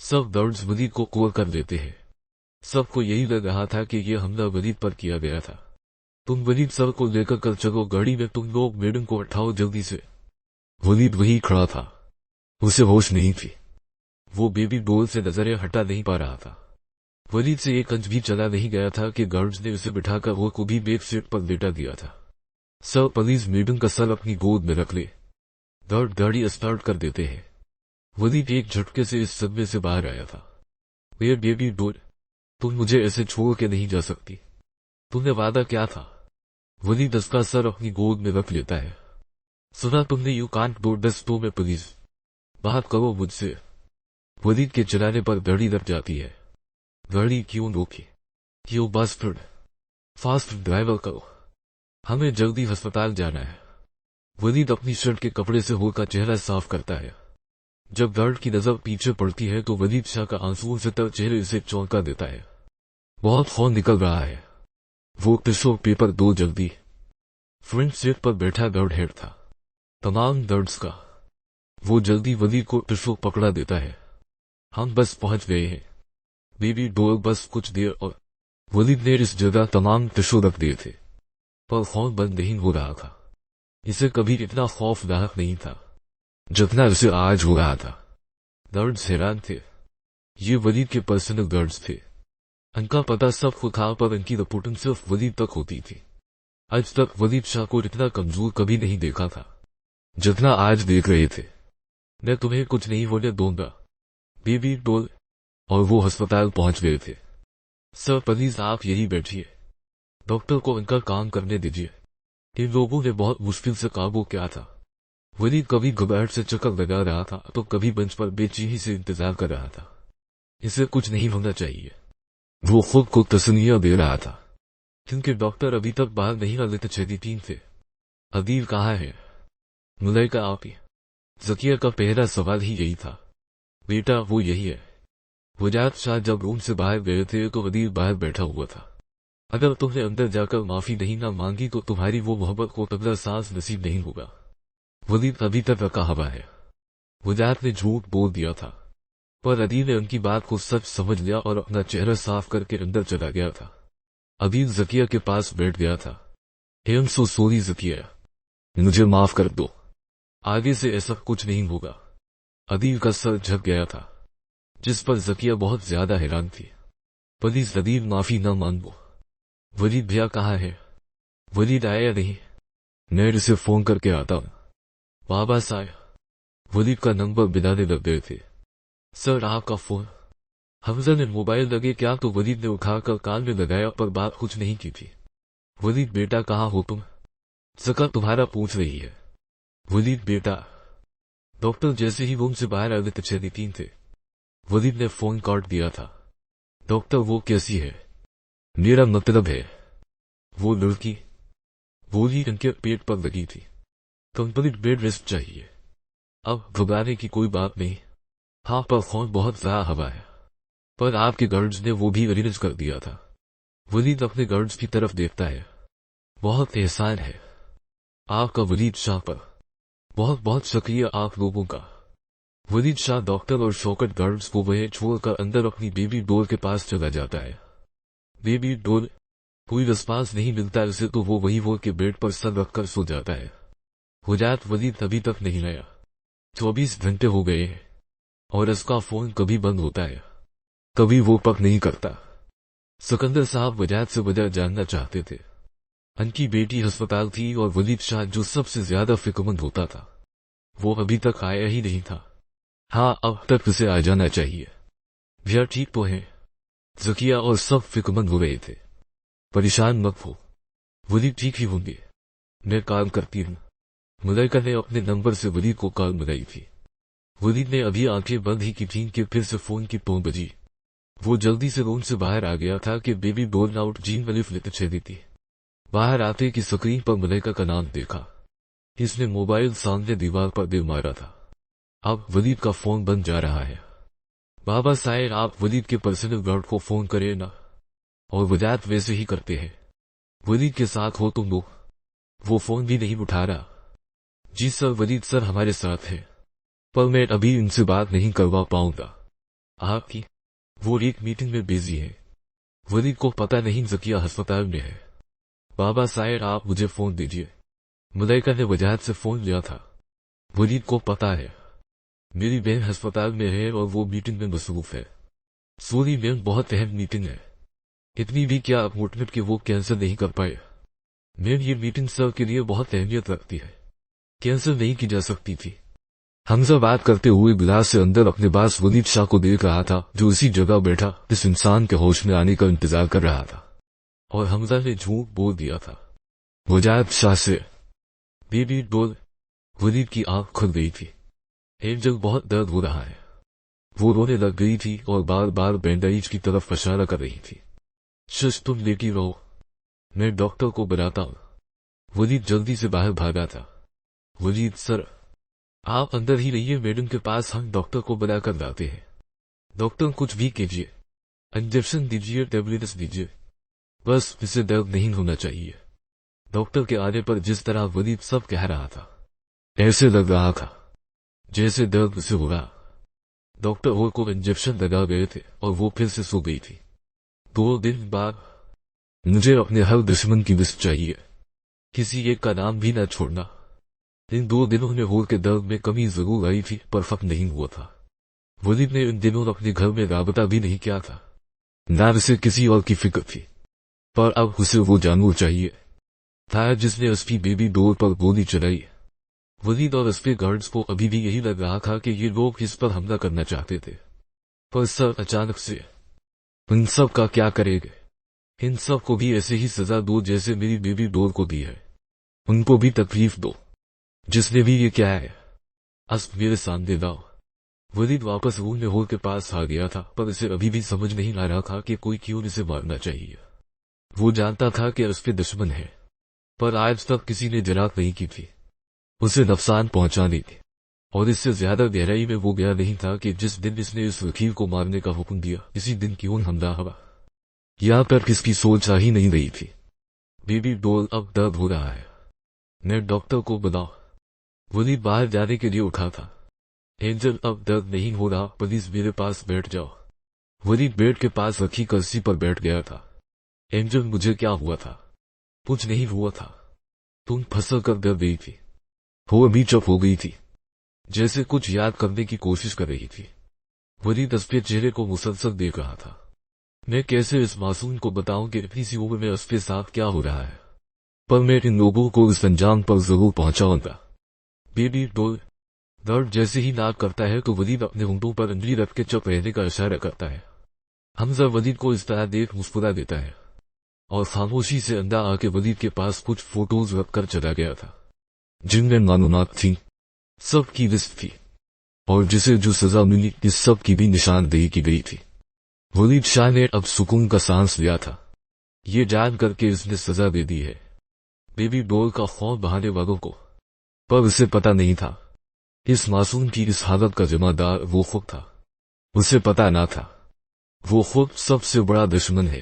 सब दर्द वलीद को कवर कर लेते हैं। सबको यही लग रहा था कि यह हमला वलीद पर किया गया था। तुम वलीद सर को लेकर कल चलो गाड़ी में, तुम लोग मैडम को उठाओ जल्दी से। वलीद वही खड़ा था, उसे होश नहीं थी। वो बेबी डॉल से नजरें हटा नहीं पा रहा था। वलीद से एक इंच भी चला नहीं गया था कि गार्ड्स ने उसे बिठाकर वो को भी बैक सीट पर लेटा दिया था। सर प्लीज मैडम का सर अपनी गोद में रख ले। दर्द गाड़ी स्टार्ट कर देते हैं। वलीद एक झटके से इस सदमे से बाहर आया था। मेरे बेबी डॉल, तुम मुझे ऐसे छोड़ के नहीं जा सकती। तुमने वादा क्या था? वलीद उसका सर अपनी गोद में रख लेता है। सुना तुमने, you can't do this to me please, बात करो मुझसे। वलीद के चिल्लाने पर गाड़ी रुक जाती है। गाड़ी क्यों रोकी? यू बास्टर्ड, फास्ट ड्राइवर करो, हमें जल्दी अस्पताल जाना है। वलीद अपनी शर्ट के कपड़े से होकर चेहरा साफ करता है। जब गार्ड की नजर पीछे पड़ती है तो वलीद शाह का आंसुओं से तर चेहरे से चौंका देता है। बहुत खून निकल रहा है। वो टिश्यू पेपर दो जल्दी। फ्रंट सीट पर बैठा गार्ड हेड था, तमाम दर्द का। वो जल्दी वलीद को टिश्यू पकड़ा देता है। हम बस पहुंच गए हैं बेबी डॉल, बस कुछ देर और। वलीद ने इस जगह तमाम टिश्यू रख दिए थे, पर खून बंद नहीं हो रहा था। इसे कभी इतना खौफनाक नहीं था जितना उसे आज हो रहा था। दर्द हैरान थे। ये वलीद के पर्सनल दर्द थे। इनका पता सबको था, पर इनकी रिपोर्टिंग सिर्फ वलीद तक होती थी। आज तक वलीद शाह को इतना कमजोर कभी नहीं देखा था जितना आज देख रहे थे। मैं तुम्हें कुछ नहीं होने दूंगा बेबी डॉल। और वो अस्पताल पहुंच गए थे। सर प्लीज आप यही बैठिए, डॉक्टर को इनका काम करने दीजिए। इन लोगों ने बहुत मुश्किल से काबू किया था। वलीद कभी घबराहट से चक्कर लगा रहा था तो कभी बेंच पर बेचैनी से इंतजार कर रहा था। इसे कुछ नहीं होना चाहिए, वो खुद को तसल्लियां दे रहा था, क्योंकि डॉक्टर अभी तक बाहर नहीं आ लेते। 6-3 थे। अदील कहाँ है? मुलाइका आप ही। जकिया का पहला सवाल ही यही था। बेटा वो यही है। वजात शाह जब रूम से बाहर गए थे तो अदील बाहर बैठा हुआ था। अगर तुमने अंदर जाकर माफी नहीं ना मांगी तो तुम्हारी वो मोहब्बत को अगला सांस नसीब नहीं होगा। वलीद अभी तक रखा हवा है। वजात ने झूठ बोल दिया था, पर अदील ने उनकी बात को सच समझ लिया और अपना चेहरा साफ करके अंदर चला गया था। अदील जकिया के पास बैठ गया था। I am so sorry Zakia, मुझे माफ कर दो, आगे से ऐसा कुछ नहीं होगा। अदील का सर झुक गया था, जिस पर जकिया बहुत ज्यादा हैरान थी। प्लीज अदील माफी न मांगो। वलीद भैया कहाँ है? वलीद आया नहीं, मैं इसे फोन करके आता हूं। वापस आया। वलीद का नंबर बिनाने लग गए थे। सर आपका फोन। हमजा ने मोबाइल लगे क्या तो वलीद ने उठाकर कान में लगाया, पर बात कुछ नहीं की थी। वलीद बेटा कहाँ हो तुम? जका तुम्हारा पूछ रही है। वलीद बेटा। डॉक्टर जैसे ही रूम से बाहर आए थे 6-3 थे। वलीद ने फोन काट दिया था। डॉक्टर वो कैसी है? मेरा मतलब है वो लड़की। गोली इनके पेट पर लगी थी। कंप्लीट बेड रेस्ट चाहिए। अब घबराने की कोई बात नहीं। हाँ पर खून बहुत ज्यादा हवा है, पर आपके गार्ड्स ने वो भी अरेंज कर दिया था। वलीद अपने गार्ड्स की तरफ देखता है। बहुत एहसान है आपका वलीद शाह पर, बहुत बहुत शुक्रिया आप लोगों का। वलीद शाह डॉक्टर और शौकत गार्ड्स को वह छोड़कर अंदर अपनी बेबी डॉल के पास चला जाता है। बेबी डॉल, कोई रिस्पांस नहीं मिलता उसे तो वो वही वो के बेड पर सर रखकर सो जाता है। वजात वलीद अभी तक नहीं आया। 24 घंटे हो गए हैं और इसका फोन कभी बंद होता है, कभी वो पक नहीं करता। सिकंदर साहब वजात से वजह जानना चाहते थे। उनकी बेटी अस्पताल थी और वलीद शाह जो सबसे ज्यादा फिक्रमंद होता था वो अभी तक आया ही नहीं था। हाँ अब तक उसे आ जाना चाहिए। भैया ठीक तो है। जकिया और सब फिक्रमंद हो गए थे। परेशान मत हो, वलीद ठीक ही होंगे, मैं काम करती हूँ। मुलाइका ने अपने नंबर से वलीद को कॉल लगाई थी। वलीद ने अभी आंखें बंद ही की थी कि फिर से फोन की टोन बजी। वो जल्दी से रूम से बाहर आ गया था कि बेबी बोर्न आउट जीन वलीफ लेते छेदी थी। बाहर आते की स्क्रीन पर मुलाइका का नाम देखा। इसने मोबाइल सामने दीवार पर दे मारा था। अब वलीद का फोन बंद जा रहा है। बाबा साहेब आप वलीद के पर्सनल गार्ड को फोन करें ना। और वजात वैसे ही करते हैं। वलीद के साथ हो तुम लोग? वो फोन भी नहीं उठा रहा। जी सर, वलीद सर हमारे साथ है, पर मैं अभी इनसे बात नहीं करवा पाऊंगा। आपकी वो एक मीटिंग में बिजी है। वलीद को पता नहीं जकिया अस्पताल में है। बाबा शायद आप मुझे फोन दीजिए। मलाइका ने वजाहत से फोन लिया था। वलीद को पता है मेरी बहन अस्पताल में है और वो मीटिंग में मसरूफ है। सॉरी मैम, बहुत अहम मीटिंग है। इतनी भी क्या अपॉइंटमेंट कि वो कैंसिल नहीं कर पाए। मैम ये मीटिंग सर के लिए बहुत अहमियत रखती है, कैंसिल नहीं की जा सकती थी। हमजा बात करते हुए गिलास से अंदर अपने पास वलीद शाह को देख रहा था, जो उसी जगह बैठा इस इंसान के होश में आने का इंतजार कर रहा था। और हमजा ने झूठ बोल दिया था वजाहत शाह से। बेबी बोल। वलीद की आंख खुल गई थी। एंजल बहुत दर्द हो रहा है। वो रोने लग गई थी और बार बार बैंडेज की तरफ इशारा कर रही थी। शश तुम लेटी रहो, मैं डॉक्टर को बुलाता हूं। वलीद जल्दी से बाहर भागा था। वलीद सर आप अंदर ही रहिए, मैडम के पास हम डॉक्टर को बुलाकर लाते हैं। डॉक्टर कुछ भी कीजिए, इंजेक्शन दीजिए, टेबलेट्स दीजिए, बस इसे दर्द नहीं होना चाहिए। डॉक्टर के आने पर जिस तरह वलीद सब कह रहा था, ऐसे लग रहा था जैसे दर्द उसे हो रहा। डॉक्टर और को इंजेक्शन लगा गए थे और वो फिर से सो गई थी। 2 दिन बाद मुझे अपने हर दुश्मन की लिस्ट चाहिए, किसी एक का नाम भी न छोड़ना। इन 2 दिनों में होर के दर्द में कमी जरूर आई थी, पर फर्क नहीं हुआ था। वलीद ने इन दिनों अपने घर में राबता भी नहीं किया था, न उसे किसी और की फिक्र थी। पर अब उसे वो जानवर चाहिए था जिसने उसकी बेबी डोर पर गोली चलाई। वलीद और उसके गार्ड्स को अभी भी यही लग रहा था कि ये लोग इस पर हमला करना चाहते थे। पर सर अचानक से इन सब का क्या करेंगे? इन सब को भी ऐसे ही सजा दो जैसे मेरी बेबी डोर को दी है। उनको भी तकलीफ दो, जिसने भी ये क्या है अस मेरे सामने लाओ। वलीद वापस रूम में होर के पास आ गया था, पर इसे अभी भी समझ नहीं आ रहा था कि कोई क्यों इसे मारना चाहिए। वो जानता था कि उसके दुश्मन है, पर आज तक किसी ने जरात नहीं की थी उसे नुकसान पहुंचाने की। और इससे ज्यादा गहराई में वो गया नहीं था कि जिस दिन इसने इस वकील को मारने का हुक्म दिया, इसी दिन क्यों हमला हुआ। यहां पर किसकी सोच आ ही नहीं रही थी। बेबी डोल अब दर्द हो रहा है, मैं डॉक्टर को बुलाओ। वलीद बाहर जाने के लिए उठा था। एंजल अब दर्द नहीं हो रहा, प्लीज मेरे पास बैठ जाओ। वलीद बेड के पास रखी कुर्सी पर बैठ गया था। एंजल मुझे क्या हुआ था? कुछ नहीं हुआ था, तुम फंसल कर गिर गई थी। वो अभी चुप हो गई थी, जैसे कुछ याद करने की कोशिश कर रही थी। वलीद उसके चेहरे को मुसलसल देख रहा था। मैं कैसे इस मासूम को बताऊं कि इतनी सी उम्र में उसके साथ क्या हो रहा है, पर मैं इन लोगों को इस अंजाम पर जरूर पहुंचाऊंगा। बेबी डोल। दर्द जैसे ही नाक करता है तो वलीद अपने होंठों पर अंजलि रख के चुप रहने का इशारा करता है। हमजा वलीद को इस तरह देख मुस्कुरा देता है और खामोशी से अंदर आके वलीद के पास कुछ फोटोज रखकर चला गया था, जिनमें मालूमात थी, सब की लिस्ट थी, और जिसे जो सजा मिली इस सब की भी निशानदेही की गई थी। वलीद शाह ने अब सुकून का सांस लिया था, ये जान करके इसने सजा दे दी है बेबी डोल का खौफ बहाने वालों को। पर उसे पता नहीं था इस मासूम की इस हालत का जिम्मेदार वो खुद था। उसे पता ना था वो खुद सबसे बड़ा दुश्मन है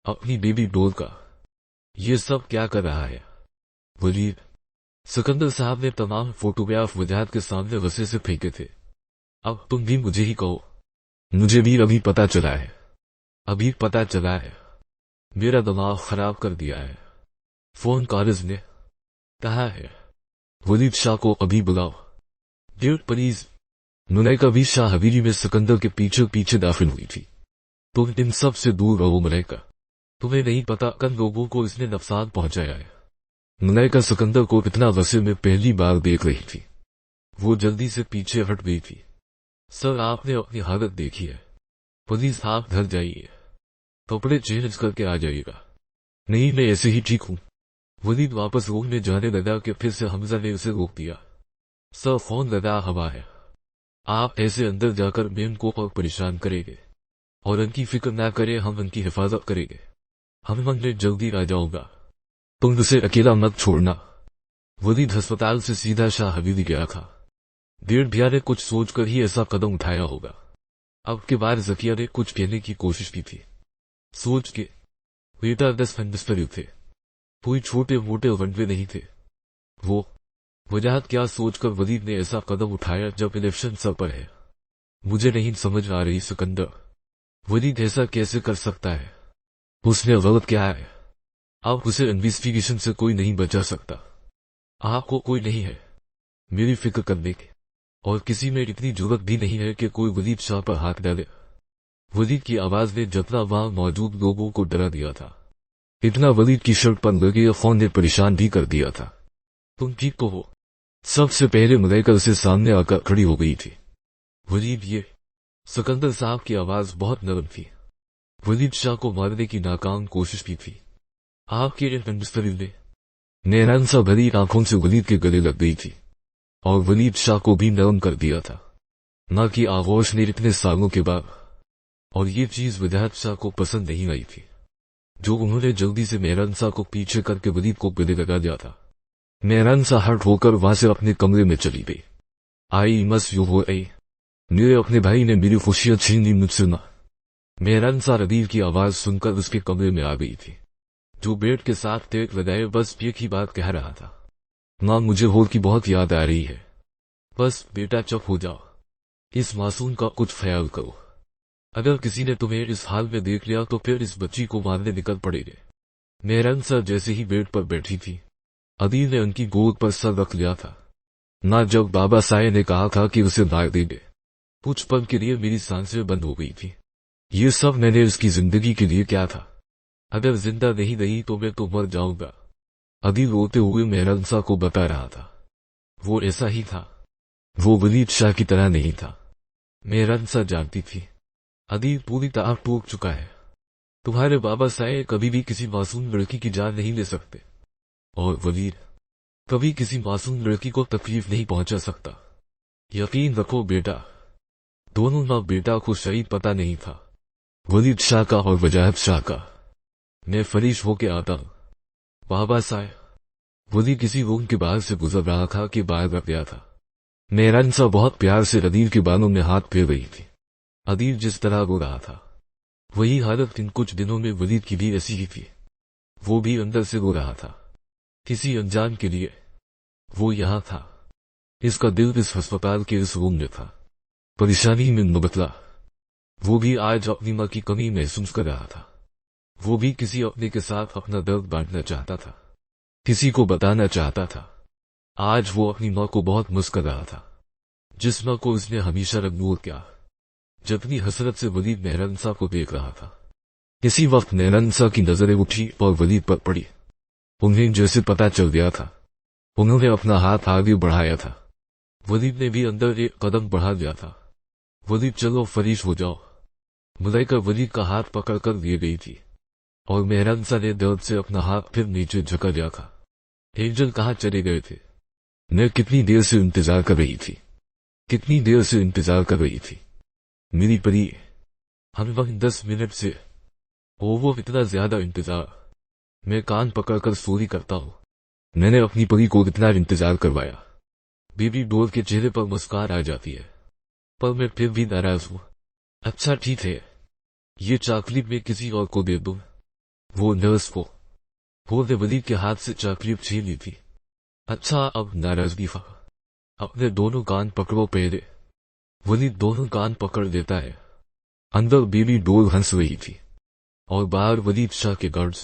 अपनी बेबी डोल का। ये सब क्या कर रहा है वलीद? सिकंदर साहब ने तमाम फोटोग्राफ वजाहत के सामने वसे से फेंके थे। अब तुम भी मुझे ही कहो। मुझे भी अभी पता चला है, अभी पता चला है। मेरा दिमाग खराब कर दिया है। फोन कारिज ने कहा है वलीद शाह को अभी बुलाओ। Duet please. मुलाइका भी शाह हवेली में सिकंदर के पीछे पीछे दाखिल हुई थी। तुम इन सब से दूर रहो मुलाइका, तुम्हें नहीं पता कन लोगों को इसने नुकसान पहुंचाया है। मुलाइका सिकंदर को इतना वसे में पहली बार देख रही थी। वो जल्दी से पीछे हट गई थी। सर आपने अपनी हालत देखी है, प्लीज आप घर जाइए, कपड़े चेंज करके आ जाइएगा। नहीं मैं ऐसे ही ठीक हूं। वलीद वापस रूम में जाने लगा कि फिर से हमजा ने उसे रोक दिया। सर फोन लगा हवा है, आप ऐसे अंदर जाकर मैम को और परेशान करेंगे, और उनकी फिक्र ना करें, हम उनकी हिफाजत करेंगे। हम में जल्दी आ जाऊंगा, तुम उसे अकेला मत छोड़ना। वलीद अस्पताल से सीधा शाह हवेली गया था। डेढ़ भैया ने कुछ सोचकर ही ऐसा कदम उठाया होगा। अब के बाद जकिया ने कुछ कहने की कोशिश की थी, सोच के बेटा 10 बिस्तर थे, कोई छोटे मोटे वनवे नहीं थे। वो वजाहत क्या सोचकर वलीद ने ऐसा कदम उठाया जब इलेक्शन सर पर है। मुझे नहीं समझ आ रही सिकंदर, वलीद ऐसा कैसे कर सकता है? उसने गलत क्या है? अब उसे इन्वेस्टिगेशन से कोई नहीं बचा सकता। आपको कोई नहीं है मेरी फिक्र करने के, और किसी में इतनी जरूरत भी नहीं है कि कोई वलीद शाह पर हाथ डाले। वलीद की आवाज ने जितना वहां मौजूद लोगों को डरा दिया था, इतना वलीद की शर्ट पर लगे फोन ने परेशान भी कर दिया था। तुम ठीक तो हो? सबसे पहले मलाइका उसे सामने आकर खड़ी हो गई थी। वलीद, ये सिकंदर साहब की आवाज बहुत नरम थी। वलीद शाह को मारने की नाकाम कोशिश भी थी। आपके ने नैरान सा भरी आंखों से वलीद के गले लग गई थी, और वलीद शाह को भी नरम कर दिया था। न कि आगोश ने इतने सालों के बाद, और ये चीज विधायक शाह को पसंद नहीं आई थी, जो उन्होंने जल्दी से मेहरान शाह को पीछे करके वलीद को गले लगा दिया था। मेहरान शाह हर्ट होकर वहां से अपने कमरे में चली गई। आई मस यू हो आई, मेरे अपने भाई ने मेरी खुशियां छीन ली मुझसे ना। मेहरान शाह रदीर की आवाज सुनकर उसके कमरे में आ गई थी, जो बेड के साथ टेक लगाए बस एक ही बात कह रहा था, मां मुझे होर की बहुत याद आ रही है। बस बेटा चुप हो जाओ, इस मासूम का कुछ ख्याल करो। अगर किसी ने तुम्हें इस हाल में देख लिया तो फिर इस बच्ची को मारने निकल पड़ेगे। मेहरान शाह जैसे ही बेड पर बैठी थी, अदील ने उनकी गोद पर सर रख लिया था। ना जब बाबा साये ने कहा था कि उसे मार देंगे, कुछ पल के लिए मेरी सांसें बंद हो गई थी। ये सब मैंने उसकी जिंदगी के लिए क्या था? अगर जिंदा नहीं रही तो मैं तो मर जाऊंगा। अदील रोते हुए मेहरान शाह को बता रहा था। वो ऐसा ही था, वो वलीद शाह की तरह नहीं था। मेहरान शाह जानती थी अदील पूरी तरह टूट चुका है। तुम्हारे बाबा साये कभी भी किसी मासूम लड़की की जान नहीं ले सकते, और वलीद कभी किसी मासूम लड़की को तकलीफ नहीं पहुंचा सकता। यकीन रखो बेटा, दोनों माँ बेटा को शहीद पता नहीं था, वलीद शाह का और वजाहत शाह का। मैं फरीश होके आता हूं। बाबा साये, वलीद किसी रूम के बाहर से गुजर रहा था कि बाहर रख गया था। मेहरान शाह बहुत प्यार से अदील के बालों में हाथ फेर रही थी। अदील जिस तरह रो रहा था, वही हालत इन कुछ दिनों में वलीद की भी ऐसी ही थी। वो भी अंदर से रो रहा था, किसी अनजान के लिए। वो यहां था, इसका दिल इस अस्पताल के इस रूम में था, परेशानी में मुबतला। वो भी आज अपनी मां की कमी महसूस कर रहा था। वो भी किसी अपने के साथ अपना दर्द बांटना चाहता था, किसी को बताना चाहता था। आज वो अपनी मां को बहुत मिस कर रहा था, जिस मां को उसने हमेशा इग्नोर किया। जितनी हसरत से वलीद मेहरान शाह को देख रहा था, इसी वक्त मेहरान शाह की नजरें उठी और वलीद पर पड़ी। उन्हें जैसे पता चल गया था। उन्होंने अपना हाथ आगे बढ़ाया था। वलीद ने भी अंदर एक कदम बढ़ा दिया था। वलीद चलो फरीश हो जाओ। मलाइका वलीद का हाथ पकड़कर लिए गई थी, और मेहरान शाह ने दर्द से अपना हाथ फिर नीचे झुका दिया था। एंजल कहाँ चले गए थे? मैं कितनी देर से इंतजार कर रही थी, कितनी देर से इंतजार कर रही थी मेरी परी। हम वक्त 10 मिनट से वो इतना ज्यादा इंतजार। मैं कान पकड़कर सोरी करता हूँ। मैंने अपनी परी को इतना इंतजार करवाया। बेबी डोल के चेहरे पर मुस्कान आ जाती है, पर मैं फिर भी नाराज हूँ। अच्छा ठीक है, ये चॉकलेट मैं किसी और को दे दूं। वो नर्स को ने वलीद के हाथ से चॉकलेट छीन ली थी। अच्छा अब नाराजगी फा, अपने दोनों कान पकड़ो पहले। वलीद दोनों कान पकड़ देता है। अंदर बेबी डोल हंस रही थी, और बाहर वलीद शाह के गार्ड्स